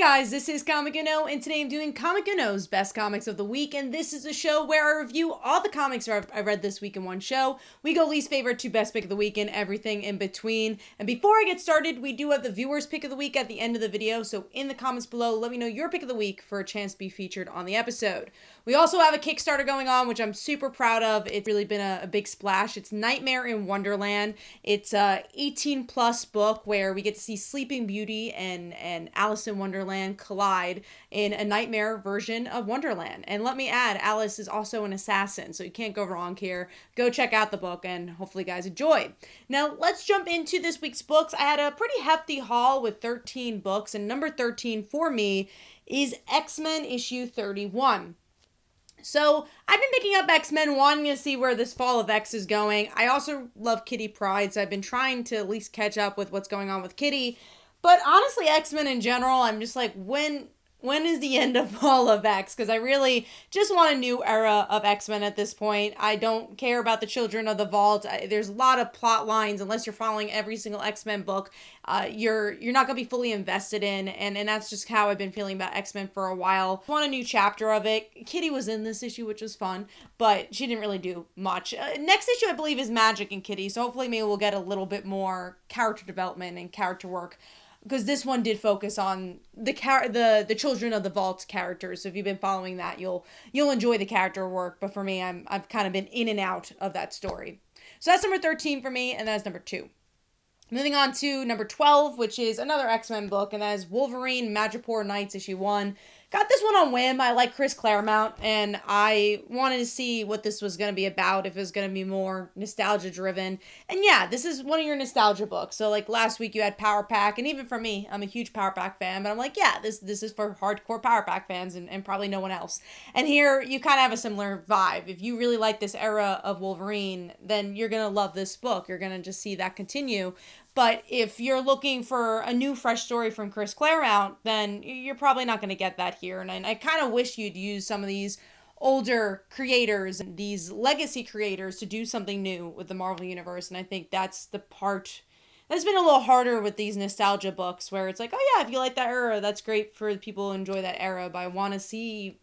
guys, this is Comic Uno, and today I'm doing Comic Uno's Best Comics of the Week, and this is a show where I review all the comics I read this week in one show. We go least favorite to best pick of the week and everything in between. And before I get started, we do have the viewer's pick of the week at the end of the video, so in the comments below, let me know your pick of the week for a chance to be featured on the episode. We also have a Kickstarter going on, which I'm super proud of. It's really been a big splash. It's Nightmare in Wonderland. It's a 18+ book where we get to see Sleeping Beauty and Alice in Wonderland collide in a nightmare version of Wonderland. And let me add, Alice is also an assassin, so you can't go wrong here. Go check out the book, and hopefully you guys enjoy. Now, let's jump into this week's books. I had a pretty hefty haul with 13 books, and number 13 for me is X-Men issue 31. So, I've been picking up X-Men, wanting to see where this Fall of X is going. I also love Kitty Pryde, so I've been trying to at least catch up with what's going on with Kitty. But honestly, X-Men in general, I'm just like, when is the end of Fall of X? Because I really just want a new era of X-Men at this point. I don't care about the Children of the Vault. There's a lot of plot lines, unless you're following every single X-Men book, you're not going to be fully invested in, and that's just how I've been feeling about X-Men for a while. I want a new chapter of it. Kitty was in this issue, which was fun, but she didn't really do much. Next issue, I believe, is Magic and Kitty, so hopefully maybe we'll get a little bit more character development and character work, because this one did focus on the Children of the Vault characters. So if you've been following that, you'll enjoy the character work. But for me, I've kind of been in and out of that story. So that's number 13 for me, and that's number 2. Moving on to number 12, which is another X-Men book, and that is Wolverine Madripoor Nights issue 1. Got this one on whim. I like Chris Claremont, and I wanted to see what this was going to be about, if it was going to be more nostalgia-driven. And yeah, this is one of your nostalgia books. So like last week you had Power Pack, and even for me, I'm a huge Power Pack fan, but I'm like, yeah, this is for hardcore Power Pack fans and probably no one else. And here you kind of have a similar vibe. If you really like this era of Wolverine, then you're going to love this book. You're going to just see that continue. But if you're looking for a new, fresh story from Chris Claremont, then you're probably not going to get that here. And I kind of wish you'd use some of these older creators and these legacy creators to do something new with the Marvel Universe. And I think that's the part that's been a little harder with these nostalgia books, where it's like, oh yeah, if you like that era, that's great for the people who enjoy that era, but I want to see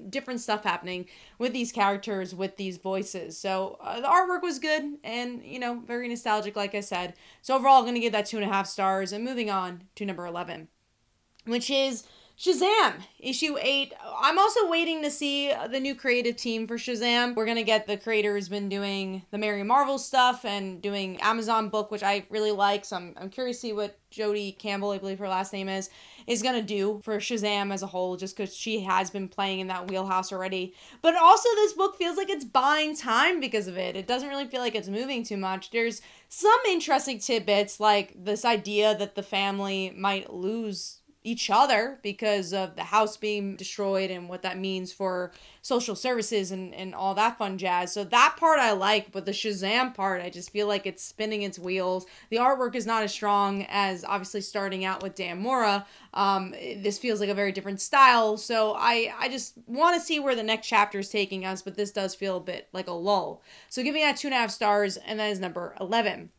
different stuff happening with these characters, with these voices. So the artwork was good and, very nostalgic, like I said. So overall, I'm going to give that 2.5 stars. And moving on to number 11, which is Shazam, issue 8. I'm also waiting to see the new creative team for Shazam. We're going to get the creator who's been doing the Mary Marvel stuff and doing Amazon book, which I really like. So I'm curious to see what Jodie Campbell, I believe her last name is going to do for Shazam as a whole, just because she has been playing in that wheelhouse already. But also this book feels like it's buying time because of it. It doesn't really feel like it's moving too much. There's some interesting tidbits, like this idea that the family might lose each other because of the house being destroyed and what that means for social services and all that fun jazz. So that part I like, but the Shazam part, I just feel like it's spinning its wheels. The artwork is not as strong as obviously starting out with Dan Mora. This feels like a very different style. So I just want to see where the next chapter is taking us, but this does feel a bit like a lull. So giving that 2.5 stars, and that is number 11.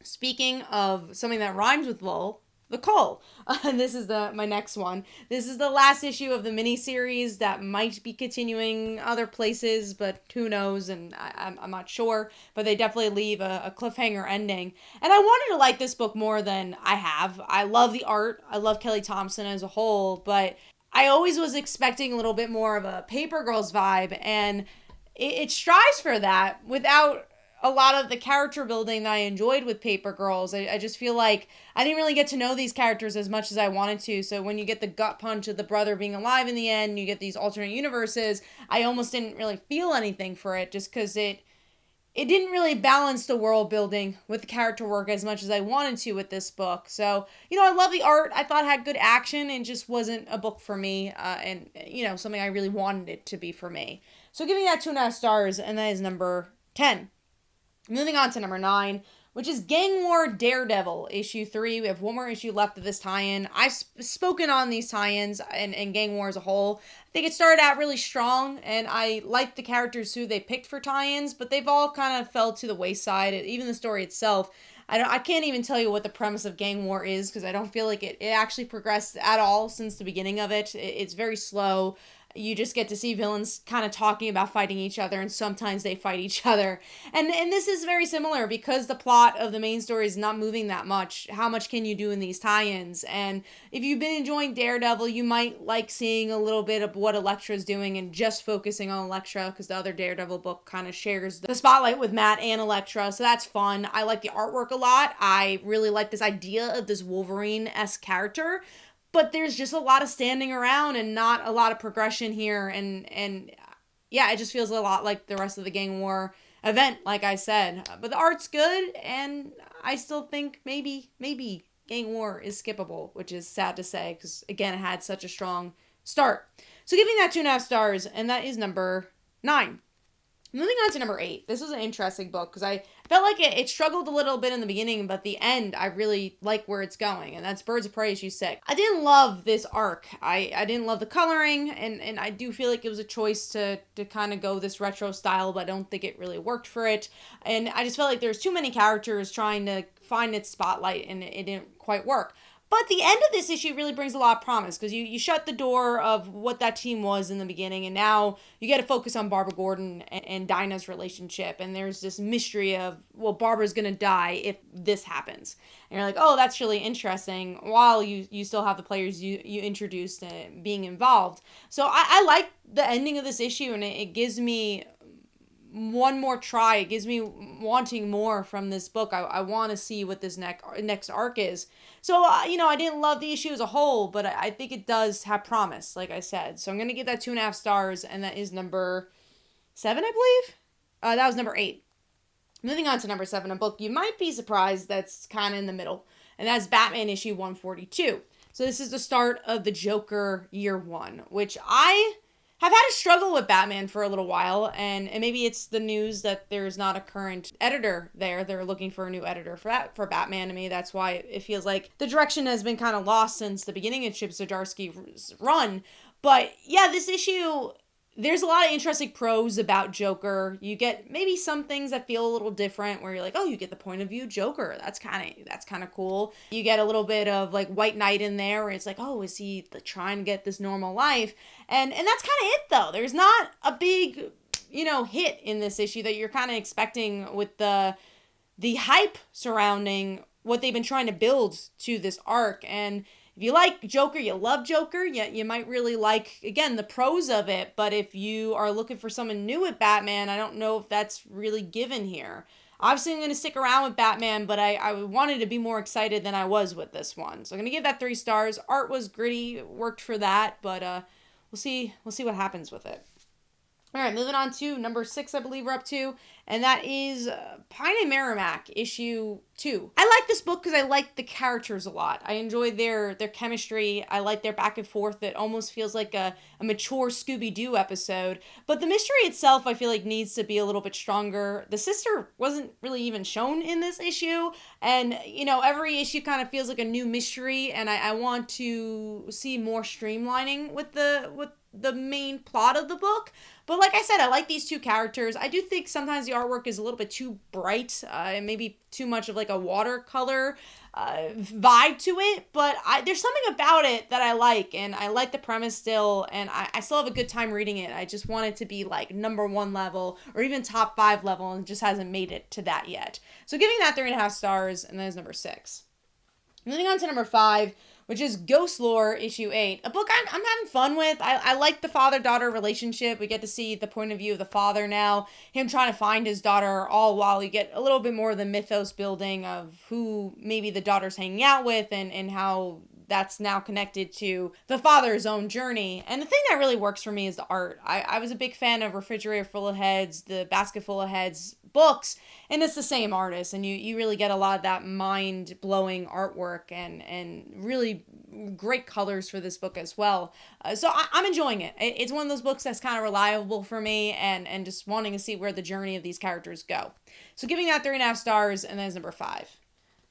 Speaking of something that rhymes with lull, the Cull. And this is my next one. This is the last issue of the miniseries that might be continuing other places, but who knows, and I'm not sure. But they definitely leave a cliffhanger ending. And I wanted to like this book more than I have. I love the art. I love Kelly Thompson as a whole, but I always was expecting a little bit more of a Paper Girls vibe, and it strives for that without a lot of the character building that I enjoyed with Paper Girls. I just feel like I didn't really get to know these characters as much as I wanted to. So when you get the gut punch of the brother being alive in the end, you get these alternate universes, I almost didn't really feel anything for it, just because it didn't really balance the world building with the character work as much as I wanted to with this book. So, I love the art. I thought it had good action, and just wasn't a book for me. And something I really wanted it to be for me. So giving that 2.5 stars, and that is number 10. Moving on to number 9, which is Gang War Daredevil, issue 3. We have one more issue left of this tie-in. I've spoken on these tie-ins and Gang War as a whole. I think it started out really strong, and I liked the characters who they picked for tie-ins, but they've all kind of fell to the wayside. Even the story itself, I can't even tell you what the premise of Gang War is, because I don't feel like it actually progressed at all since the beginning of it. It's very slow. You just get to see villains kind of talking about fighting each other, and sometimes they fight each other. And this is very similar, because the plot of the main story is not moving that much. How much can you do in these tie-ins? And if you've been enjoying Daredevil, you might like seeing a little bit of what Elektra's doing and just focusing on Elektra, because the other Daredevil book kind of shares the spotlight with Matt and Elektra, so that's fun. I like the artwork a lot. I really like this idea of this Wolverine-esque character. But there's just a lot of standing around and not a lot of progression here. And yeah, it just feels a lot like the rest of the Gang War event, like I said. But the art's good, and I still think maybe Gang War is skippable, which is sad to say, because, again, it had such a strong start. So giving that 2.5 stars, and that is number 9. Moving on to number 8. This was an interesting book, because I felt like it struggled a little bit in the beginning, but the end, I really like where it's going, and that's Birds of Prey issue 6. I didn't love this arc. I didn't love the coloring, and I do feel like it was a choice to kind of go this retro style, but I don't think it really worked for it. And I just felt like there's too many characters trying to find its spotlight, and it didn't quite work. But the end of this issue really brings a lot of promise, because you shut the door of what that team was in the beginning, and now you get to focus on Barbara Gordon and Dinah's relationship, and there's this mystery of, well, Barbara's going to die if this happens. And you're like, oh, that's really interesting, while you still have the players you introduced being involved. So I like the ending of this issue, and it gives me one more try. It gives me wanting more from this book. I want to see what this next arc is. So, I didn't love the issue as a whole, but I think it does have promise, like I said. So I'm going to give that 2.5 stars, and that is number 7, I believe? That was number 8. Moving on to number 7, a book you might be surprised that's kind of in the middle, and that's Batman issue 142. So this is the start of the Joker year 1, which I have had a struggle with Batman for a little while, and maybe it's the news that there's not a current editor there. They're looking for a new editor for Batman. To me, that's why it feels like the direction has been kind of lost since the beginning of Chip Zdarsky's run. But yeah, this issue, there's a lot of interesting prose about Joker. You get maybe some things that feel a little different, where you're like, oh, you get the point of view Joker. That's kind of cool. You get a little bit of like White Knight in there, where it's like, oh, is he trying to get this normal life? And that's kind of it, though. There's not a big, hit in this issue that you're kind of expecting with the hype surrounding what they've been trying to build to this arc. And if you like Joker, you love Joker, you might really like, again, the prose of it. But if you are looking for someone new with Batman, I don't know if that's really given here. Obviously, I'm going to stick around with Batman, but I wanted to be more excited than I was with this one. So I'm going to give that 3 stars. Art was gritty, worked for that, but we'll see what happens with it. All right, moving on to number 6, I believe we're up to, and that is Pine and Merrimac, issue 2. I like this book because I like the characters a lot. I enjoy their chemistry. I like their back and forth. It almost feels like a mature Scooby-Doo episode. But the mystery itself, I feel like, needs to be a little bit stronger. The sister wasn't really even shown in this issue, and, every issue kind of feels like a new mystery, and I want to see more streamlining with the main plot of the book. But like I said, I like these two characters. I do think sometimes the artwork is a little bit too bright, and maybe too much of like a watercolor vibe to it, but there's something about it that I like, and I like the premise still, and I still have a good time reading it. I just want it to be like number 1 level, or even top 5 level, and just hasn't made it to that yet. So giving that 3.5 stars, and that is number 6. Moving on to number 5, which is Ghostlore, issue 8. A book I'm having fun with. I like the father-daughter relationship. We get to see the point of view of the father now, him trying to find his daughter, all while you get a little bit more of the mythos building of who maybe the daughter's hanging out with, and how that's now connected to the father's own journey. And the thing that really works for me is the art. I was a big fan of Refrigerator Full of Heads, The Basket Full of Heads books, and it's the same artist, and you really get a lot of that mind-blowing artwork and really great colors for this book as well. So I'm enjoying it. It's one of those books that's kind of reliable for me, and just wanting to see where the journey of these characters go. So giving that 3.5 stars, and that is number 5.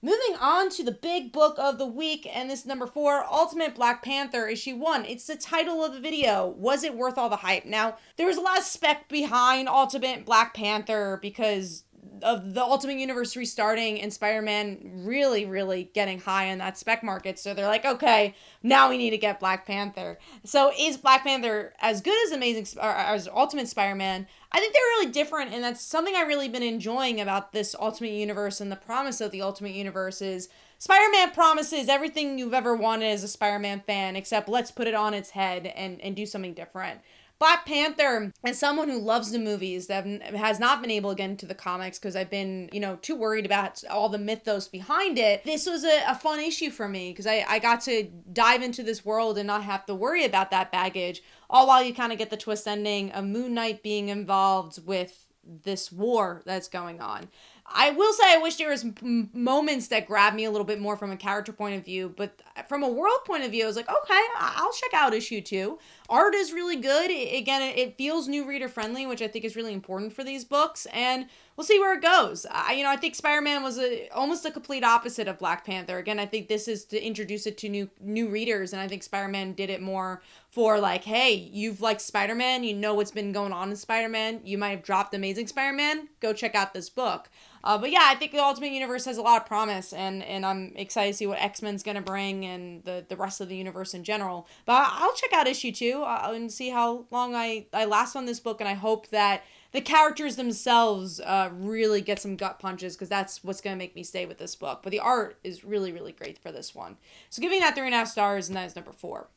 Moving on to the big book of the week, and this is number 4, Ultimate Black Panther, issue 1. It's the title of the video. Was it worth all the hype? Now, there was a lot of spec behind Ultimate Black Panther, because of the Ultimate Universe restarting and Spider-Man really, really getting high in that spec market. So they're like, okay, now we need to get Black Panther. So is Black Panther as good as as Ultimate Spider-Man? I think they're really different, and that's something I've really been enjoying about this Ultimate Universe and the promise of the Ultimate Universe is Spider-Man promises everything you've ever wanted as a Spider-Man fan, except let's put it on its head and do something different. Black Panther, as someone who loves the movies that has not been able to get into the comics because I've been, too worried about all the mythos behind it, this was a fun issue for me because I got to dive into this world and not have to worry about that baggage, all while you kind of get the twist ending of Moon Knight being involved with this war that's going on. I will say I wish there was moments that grabbed me a little bit more from a character point of view, but from a world point of view, I was like, okay, I'll check out issue 2. Art is really good. It feels new reader friendly, which I think is really important for these books, and we'll see where it goes. I think Spider-Man was almost a complete opposite of Black Panther. Again, I think this is to introduce it to new readers, and I think Spider-Man did it more for like, hey, you've liked Spider-Man, you know what's been going on in Spider-Man, you might have dropped Amazing Spider-Man, go check out this book. But yeah, I think the Ultimate Universe has a lot of promise, and I'm excited to see what X-Men's going to bring and the rest of the universe in general. But I'll check out issue 2 and see how long I last on this book, and I hope that the characters themselves really get some gut punches, because that's what's going to make me stay with this book. But the art is really, really great for this one. So giving that 3.5 stars, and that is number 4.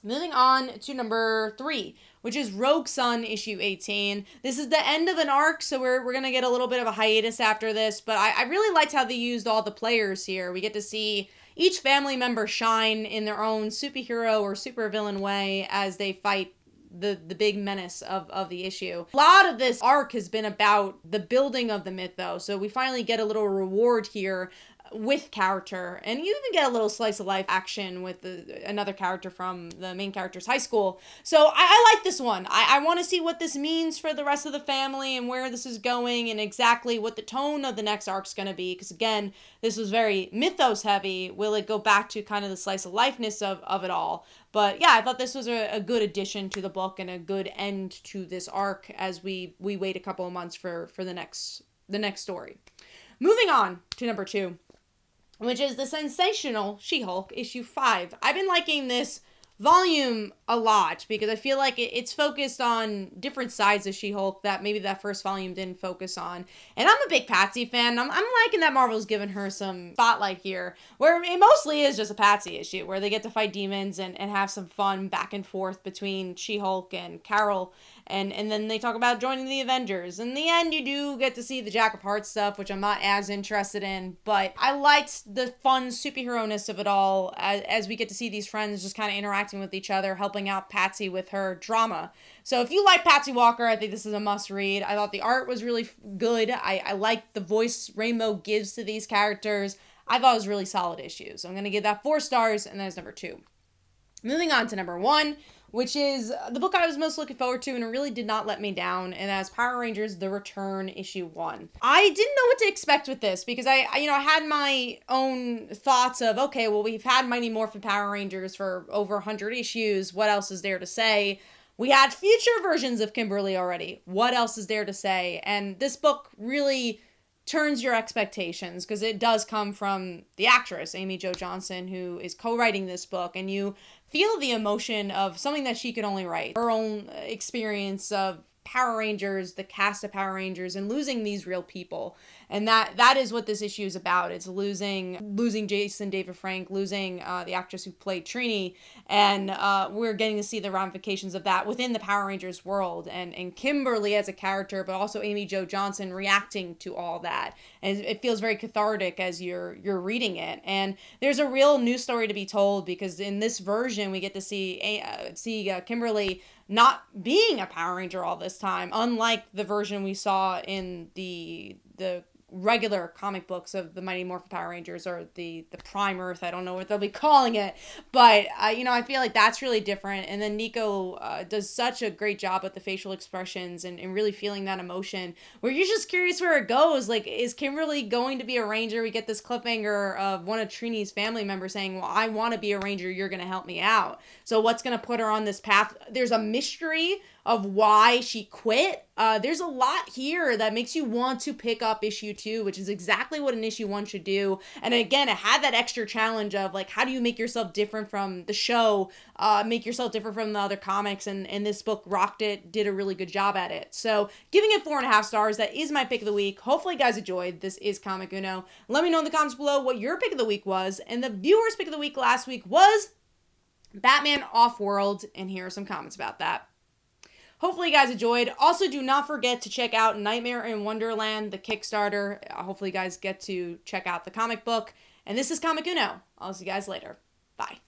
Moving on to number 3, which is Rogue Sun issue 18. This is the end of an arc, so we're going to get a little bit of a hiatus after this, but I really liked how they used all the players here. We get to see each family member shine in their own superhero or supervillain way as they fight the big menace of the issue. A lot of this arc has been about the building of the myth, though, so we finally get a little reward here with character, and you even get a little slice of life action with another character from the main character's high school. So I like this one. I want to see what this means for the rest of the family and where this is going and exactly what the tone of the next arc's going to be, because again, this was very mythos heavy. Will it go back to kind of the slice of lifeness of it all? But yeah, I thought this was a good addition to the book and a good end to this arc as we wait a couple of months for the next story. Moving on to number 2, which is the Sensational She-Hulk, issue 5. I've been liking this volume a lot because I feel like it's focused on different sides of She-Hulk that maybe that first volume didn't focus on. And I'm a big Patsy fan. I'm liking that Marvel's given her some spotlight here, where it mostly is just a Patsy issue, where they get to fight demons and have some fun back and forth between She-Hulk and Carol. And then they talk about joining the Avengers. In the end, you do get to see the Jack of Hearts stuff, which I'm not as interested in. But I liked the fun superhero-ness of it all as we get to see these friends just kind of interacting with each other, helping out Patsy with her drama. So if you like Patsy Walker, I think this is a must-read. I thought the art was really good. I liked the voice Rainbow gives to these characters. I thought it was a really solid issue. So I'm going to give that 4 stars, and that is number 2. Moving on to number 1, which is the book I was most looking forward to, and it really did not let me down, and that's Power Rangers The Return, issue 1. I didn't know what to expect with this, because I had my own thoughts of, okay, well, we've had Mighty Morphin Power Rangers for over 100 issues, what else is there to say? We had future versions of Kimberly already, what else is there to say? And this book really turns your expectations, because it does come from the actress, Amy Jo Johnson, who is co-writing this book, and you feel the emotion of something that she could only write. Her own experience of Power Rangers, the cast of Power Rangers, and losing these real people. And that is what this issue is about. It's losing Jason David Frank, losing the actress who played Trini, and we're getting to see the ramifications of that within the Power Rangers world, and Kimberly as a character, but also Amy Jo Johnson reacting to all that. And it feels very cathartic as you're reading it. And there's a real new story to be told, because in this version we get to see Kimberly not being a Power Ranger all this time, unlike the version we saw in the regular comic books of the Mighty Morphin Power Rangers, or the Prime Earth. I don't know what they'll be calling it, but I feel like that's really different. And then Nico does such a great job with the facial expressions and really feeling that emotion, where you're just curious where it goes. Like, is Kimberly going to be a Ranger? We get this cliffhanger of one of Trini's family members saying, well, I want to be a Ranger, you're going to help me out. So what's going to put her on this path? There's a mystery of why she quit. There's a lot here that makes you want to pick up issue 2, which is exactly what an issue 1 should do. And again, it had that extra challenge of like, how do you make yourself different from the show, make yourself different from the other comics, and this book rocked it, did a really good job at it. So giving it 4.5 stars, that is my pick of the week. Hopefully you guys enjoyed. This is Comic Uno. Let me know in the comments below what your pick of the week was, and the viewer's pick of the week last week was Batman Off-World, and here are some comments about that. Hopefully you guys enjoyed. Also, do not forget to check out Nightmare in Wonderland, the Kickstarter. Hopefully you guys get to check out the comic book. And this is Comic Uno. I'll see you guys later. Bye.